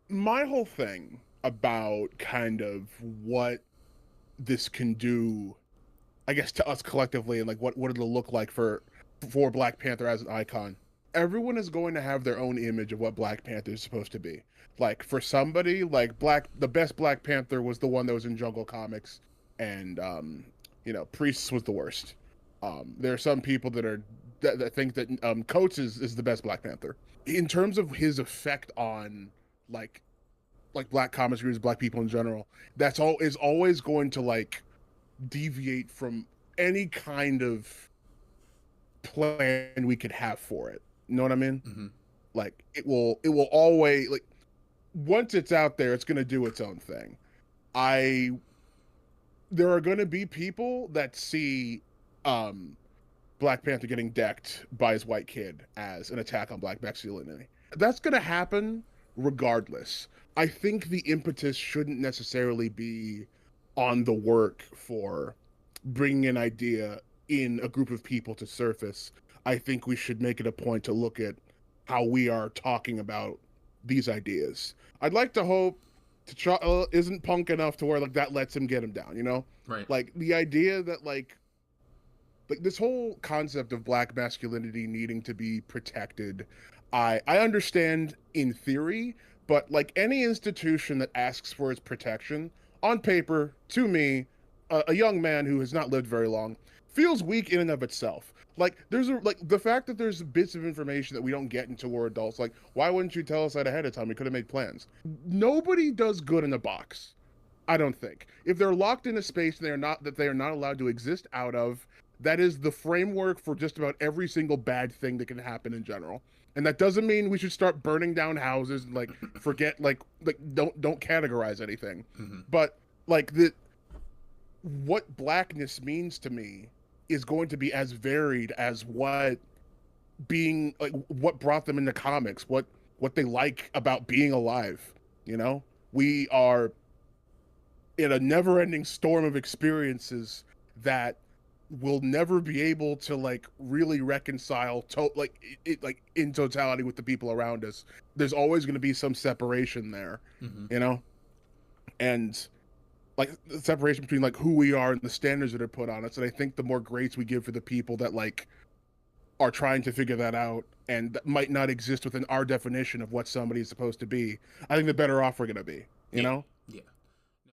my whole thing about kind of what this can do, I guess, to us collectively, and like what it'll look like for Black Panther as an icon. Everyone is going to have their own image of what Black Panther is supposed to be. Like for somebody, like the best Black Panther was the one that was in Jungle Comics, and Priests was the worst. There are some people that think that Coates is the best Black Panther in terms of his effect on like Black comics readers, Black people in general. That's all is always going to like deviate from any kind of plan we could have for it. You know what I mean? Mm-hmm. Like it will always like once it's out there, it's gonna do its own thing. I There are gonna be people that see um Black Panther getting decked by his white kid as an attack on Black masculinity. That's gonna happen regardless. I think the impetus shouldn't necessarily be on the work for bringing an idea in a group of people to surface. I think we should make it a point to look at how we are talking about these ideas. I'd like to hope T'Challa isn't punk enough to where like that lets him get him down. Right. Like the idea that like this whole concept of Black masculinity needing to be protected. I understand in theory, but like any institution that asks for its protection on paper, to me, a young man who has not lived very long, feels weak in and of itself. Like the fact that there's bits of information that we don't get until we're adults. Like why wouldn't you tell us that ahead of time? We could have made plans. Nobody does good in a box. I don't think. If they're locked in a space they are not allowed to exist out of, that is the framework for just about every single bad thing that can happen in general. And that doesn't mean we should start burning down houses and like forget like don't categorize anything. Mm-hmm. But like the what blackness means to me is going to be as varied as what brought them into comics, what they like about being alive, you know? We are in a never-ending storm of experiences that will never be able to like really reconcile like in totality with the people around us. There's always going to be some separation there, Mm-hmm. you know? And like the separation between like who we are and the standards that are put on us. And I think the more grace we give for the people that like are trying to figure that out and that might not exist within our definition of what somebody is supposed to be, I think the better off we're going to be, you Yeah. know? Yeah.